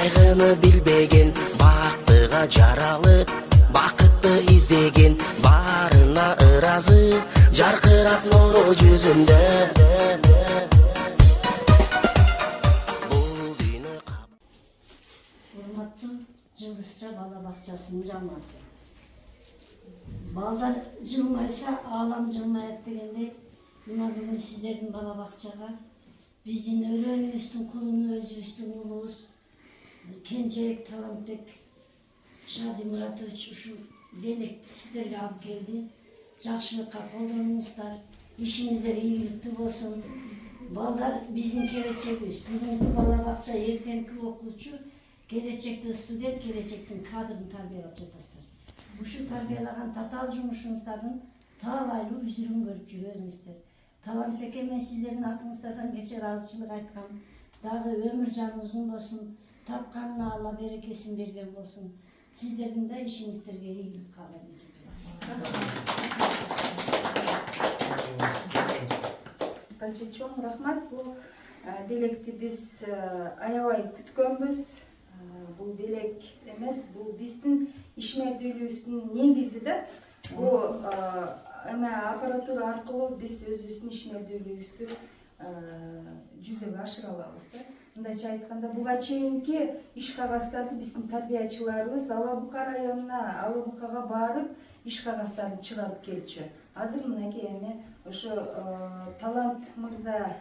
кайгыны билбеген, бактыга жаралы, бакытты издеген, барына ыразы, жаркырап нуру жүзүндө. Урматтуу Жылдызча бала бакчасынын жамааты. Балдар жылмайса алам жылмайат дегендей, мына бүгүн сиздердин бала бакчага биздин өрөөнүбүздүн кулуну өзүбүздүн улубуз Кенжебек Талантбек Шади Муратович ушул белекти сиздерге алып келди. Жакшылыкка колдонуңуздар, ишиңиздер ийгиликтүү болсун. Балдар биздин келечегибиз. Бүгүнкү бала бакча эртеңки окуучу, келечектин студент, келечектин кадрын тарбиялап жатасыздар. Ушу тарбиялаган татаал жумушуңуздардын таалайлуу үзүрүн көрүп жүрөңүздөр. Талантбек мен сиздердин атыңыздардан кече ыраазычылык айткам. Дагы өмүр жаны узун болсун, тапканына Алла берекесин берген болсун. Сиздердин да ишиңиздерге ийгилик каалайм. Канча чоң рахмат. Бул белекти биз аябай күткөнбүз. Бул белек эмес, бул биздин ишмердүүлүгүбүздүн негизи да. Бул эме аппаратура аркылуу биз өзүбүздүн ишмердүүлүгүбүздү жүзөгө ашыра алабыз да. Мындайча айтканда, буга чейинки иш кагаздарды биздин тарбиячыларыбыз Ала Бука районуна, Ала Букага барып иш кагаздарын чыгарып келчү. Азыр мынакей эми ошо Талант мырза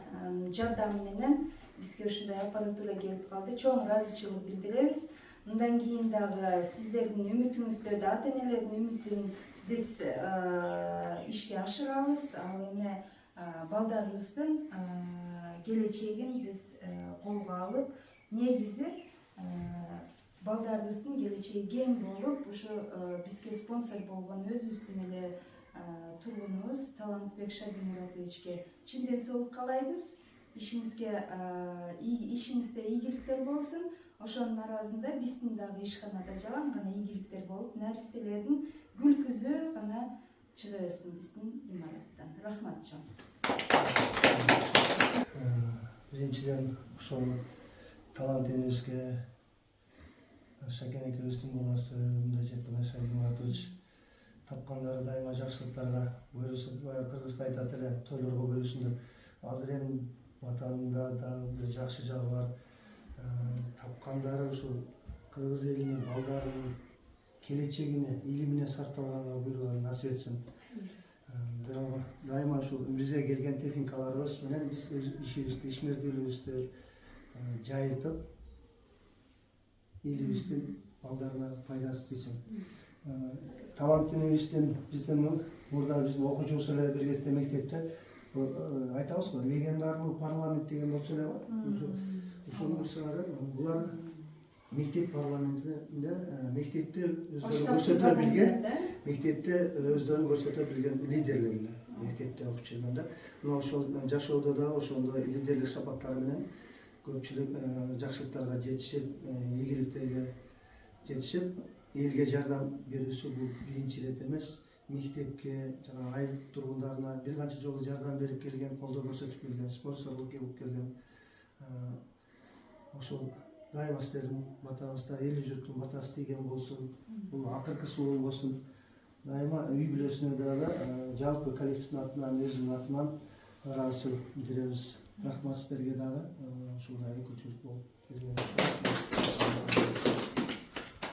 жардамы менен бизге ушундай аппаратура келип калды. Чоң ыраазычылык билдиребиз. Мындан кийин дагы сиздердин үмүтүңүздөрдү, ата-энелердин үмүтүн биз ишке ашырабыз. Ал эми балдарыбыздын келечегин биз колго алып, негизи балдарыбыздын келечеги кең болуп, ушу бизге спонсор болгон өзүбүздүн эле тургунубуз Талантбек Шади Муратовичке чын ден соолук каалайбыз. Ишиңизде ийгиликтер болсун. Ошонун арасында биздин дагы ишканада жалаң гана ийгиликтер болуп, наристелердин күлкүсү гана чыга берсин биздин имараттан. Рахмат чоң. Биринчиден ошол Талант энебизге Шакен экөөбүздүн баласы, мындайча айтканда Шади Муратович тапкандары дайыма жакшылыктарга буйрусун, кыргызда айтат эле, тойлорго буйрусун деп. Азыр эми ватанында дагы бир жакшы жагы бар. Тапкандары ушул кыргыз элинин, балдарынын келечегине, илимине сарпталганга буйруган насип этсин. Дайыма ушул бизге келген техникаларыбыз менен биз өз ишибизди, ишмердүүлүгүбүздү жайылтып, элибиздин балдарына пайдасы тийсин. Талант энебиздин биздин мурда биздин окуучубуз эле бир кезде мектепте айтабыз го, легендарлуу парламент деген болчу эле бар. Ушул нерселерден булар мектеп парламентинде мектепте өздөрүн көрсөтө билген, мектепте өздөрүн көрсөтө билген лидерлер эле. Мектепте окуп жүргөндө, мына ошол жашоодо да ошондой лидерлик сапаттары менен көпчүлүк жакшылыктарга жетишип, ийгиликтерге жетишип, элге жардам берүүсү бул биринчи ирет эмес. Мектепке, жана айыл тургундарына бир канча жолу жардам берип келген, колдоо көрсөтүп келген, спонсорлук кылып келген. Ошол дайыма сиздердин батаңызда эл журттун батасы тийген болсун, бул акыркысы болбосун. Дайыма үй бүлөсүнө дагы жалпы коллективдин атынан, өзүмдүн атынан ыраазычылык билдиребиз. Рахмат сиздерге дагы ушундай экөөчүлүк болуп келген.